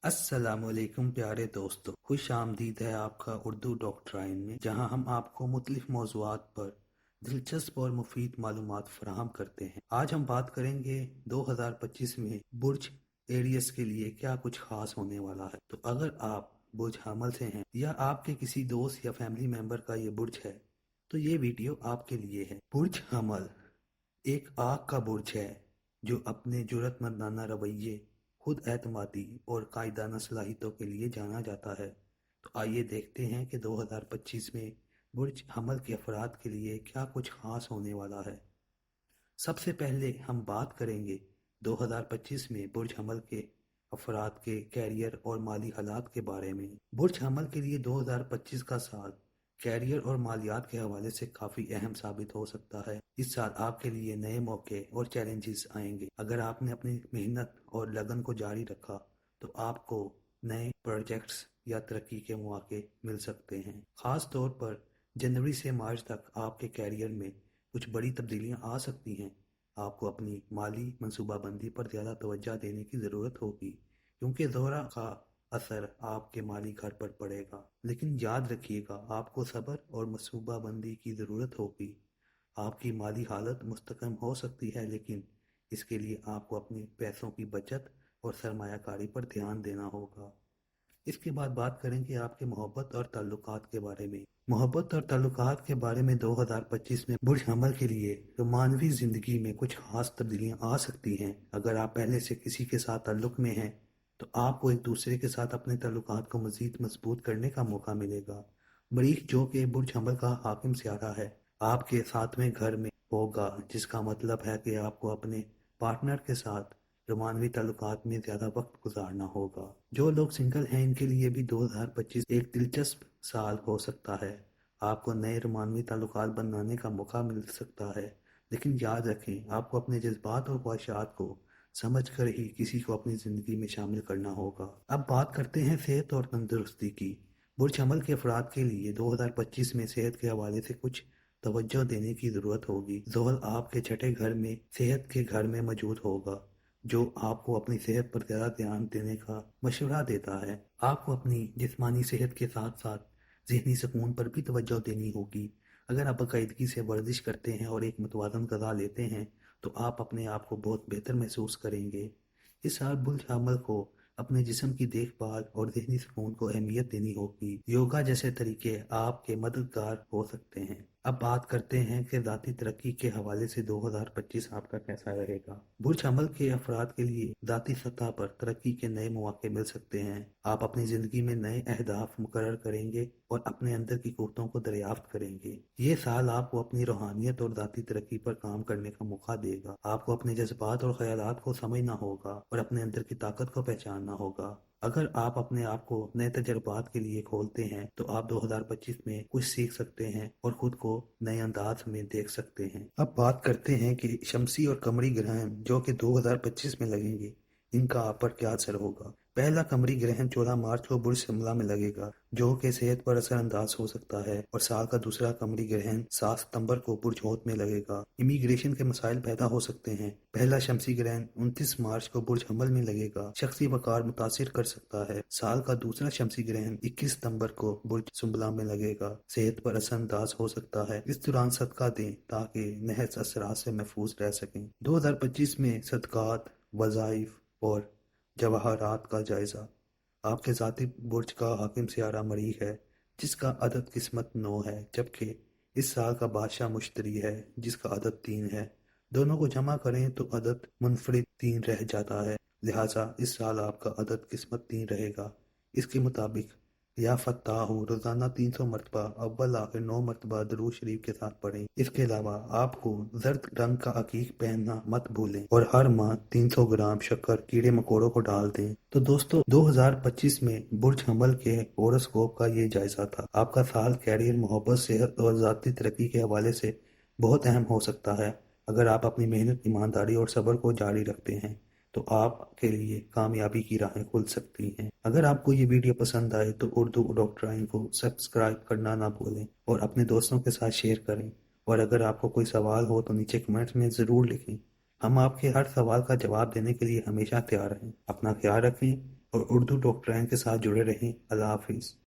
अस्सलाम वालेकुम प्यारे दोस्तों, खुश आमदीद है आपका उर्दू डॉक्ट्राइन में, जहां हम आपको मुख्तलिफ मौज़ूआत पर दिलचस्प और मुफीद मालूमात फराहम करते हैं। आज हम बात करेंगे 2025 में बुर्ज एरियस के लिए क्या कुछ खास होने वाला है। तो अगर आप बुर्ज हमल से हैं या आपके किसी दोस्त या फैमिली मेंबर का ये बुर्ज है, तो ये वीडियो आपके लिए है। बुर्ज हमल एक आग का बुर्ज है जो अपने जुर्रतमंदाना रवैये, खुद एतमादी और कायदाना सलाहियतों के लिए जाना जाता है। तो आइए देखते हैं कि 2025 में बुर्ज हमल के अफराद के लिए क्या कुछ खास होने वाला है। सबसे पहले हम बात करेंगे 2025 में बुर्ज हमल के अफराद के कैरियर और माली हालात के बारे में। बुर्ज हमल के लिए 2025 का साल कैरियर और मालियात के हवाले से काफ़ी अहम साबित हो सकता है। इस साल आपके लिए नए मौके और चैलेंजेस आएंगे। अगर आपने अपनी मेहनत और लगन को जारी रखा तो आपको नए प्रोजेक्ट्स या तरक्की के मौके मिल सकते हैं। ख़ास तौर पर जनवरी से मार्च तक आपके कैरियर में कुछ बड़ी तब्दीलियां आ सकती हैं। आपको अपनी माली मनसूबाबंदी पर ज़्यादा तवज्जो देने की ज़रूरत होगी, क्योंकि ज़ोहरा का असर आपके माली घर पर पड़ेगा। लेकिन याद रखिएगा, आपको सब्र और मनसूबाबंदी की ज़रूरत होगी। आपकी माली हालत मुस्तकम हो सकती है, लेकिन इसके लिए आपको अपने पैसों की बचत और सरमायाकारी पर ध्यान देना होगा। इसके बाद बात करेंगे आपके मोहब्बत और ताल्लुकात के बारे में। मोहब्बत और ताल्लुकात के बारे में 2025 में बुर्ज हमल के लिए रोमानवी ज़िंदगी में कुछ खास तब्दीलियां आ सकती हैं। अगर आप पहले से किसी के साथ ताल्लुक में हैं तो आपको एक दूसरे के साथ अपने ताल्लुकात को मज़ीद मजबूत करने का मौका मिलेगा। मरीख, जो कि बुर्ज हमल का हाकिम सियारा है, आपके सातवें घर में होगा, जिसका मतलब है कि आपको अपने पार्टनर के साथ रोमानवी ताल्लुकात में ज़्यादा वक्त गुजारना होगा। जो लोग सिंगल हैं, इनके लिए भी 2025 एक दिलचस्प साल हो सकता है। आपको नए रोमानवी ताल्लुकात बनाने का मौका मिल सकता है, लेकिन याद रखें, आपको अपने जज्बात और ख्वाहिशात को समझ कर ही किसी को अपनी ज़िंदगी में शामिल करना होगा। अब बात करते हैं सेहत और तंदुरुस्ती की। बुर्ज हमल के अफराद के लिए 2025 में सेहत के हवाले से कुछ तवज्जो देने की ज़रूरत होगी। ज़ोहल आपके छठे घर में सेहत के घर में मौजूद होगा, जो आपको अपनी सेहत पर ज़्यादा ध्यान देने का मशवरा देता है। आपको अपनी जिस्मानी सेहत के साथ साथ ज़हनी सुकून पर भी तवज्जो देनी होगी। अगर आप बाकायदगी से वर्जिश करते हैं और एक मुतवाज़न ग़िज़ा लेते हैं तो आप अपने आप को बहुत बेहतर महसूस करेंगे। इस साल बुल्द अमल को अपने जिस्म की देखभाल और ज़हनी सुकून को अहमियत देनी होगी। योगा जैसे तरीके आपके मददगार हो सकते हैं। अब बात करते हैं कि ज़ाती तरक्की के हवाले से 2025 आपका कैसा रहेगा। बुर्ज अमल के अफराद के लिए ज़ाती सतह पर तरक्की के नए मौके मिल सकते हैं। आप अपनी ज़िंदगी में नए अहदाफ मुकर्रर करेंगे और अपने अंदर की क़ुव्वतों को दरियाफ्त करेंगे। ये साल आपको अपनी रूहानियत और ज़ाती तरक्की पर काम करने का मौका देगा। आपको अपने जज्बात और ख़यालात को समझना होगा और अपने अंदर की ताकत को पहचानना होगा। अगर आप अपने आप को नए तजर्बात के लिए खोलते हैं तो आप 2025 में कुछ सीख सकते हैं और खुद को नए अंदाज में देख सकते हैं। अब बात करते हैं कि शमसी और कमरी ग्रहण जो कि 2025 में लगेंगे, इनका आप पर क्या असर होगा। पहला कमरी ग्रहण 14 मार्च को बुर्ज शिमला में लगेगा, जो कि सेहत पर असरअंदाज हो सकता है, और साल का दूसरा कमरी ग्रहण 7 सितंबर को बुर्ज होत में लगेगा। इमिग्रेशन के मसाइल पैदा हो सकते हैं। पहला शमसी ग्रहण 29 मार्च को बुर्ज हमल में लगेगा, शख्सी वकार मुतासिर कर सकता है। साल का दूसरा शमसी ग्रहण 21 सितंबर को बुर्ज सुम्बला में लगेगा, सेहत पर असरअंदाज हो सकता है। इस दौरान सदका दें ताकि नहस असरात से महफूज रह सकें। 2025 में सदकात, वज़ाइफ और जवाहरात का जायजा। आपके ज़ाती बुर्ज का हाकिम सियारा मरीख है, जिसका अदद किस्मत 9 है, जबकि इस साल का बादशाह मुश्तरी है, जिसका अदद 3 है। दोनों को जमा करें तो अदद मुनफरिद 3 रह जाता है, लिहाजा इस साल आपका अदद किस्मत 3 रहेगा। इसके मुताबिक या फत्ताहू रोज़ाना 300 मरतबा अव्वल आखिर 9 मरतबा दरूद शरीफ के साथ पढ़ें। इसके अलावा आपको जर्द रंग का अकीक पहनना मत भूलें और हर माह 300 ग्राम शक्कर कीड़े मकोड़ों को डाल दें। तो दोस्तों, 2025 में बुर्ज हमल के होरोस्कोप का ये जायजा था। आपका साल कैरियर, मोहब्बत, सेहत और ज़ाती तरक्की के हवाले से बहुत अहम हो सकता है। अगर आप अपनी मेहनत, ईमानदारी और सब्र को जारी रखते हैं तो आपके लिए कामयाबी की राहें खुल सकती हैं। अगर आपको ये वीडियो पसंद आए तो उर्दू डॉक्ट्राइन को सब्सक्राइब करना ना भूलें और अपने दोस्तों के साथ शेयर करें। और अगर आपको कोई सवाल हो तो नीचे कमेंट्स में ज़रूर लिखें। हम आपके हर सवाल का जवाब देने के लिए हमेशा तैयार हैं। अपना ख्याल रखें। اور اردو ڈاکٹرائن کے ساتھ جڑے رہیں۔ اللہ حافظ۔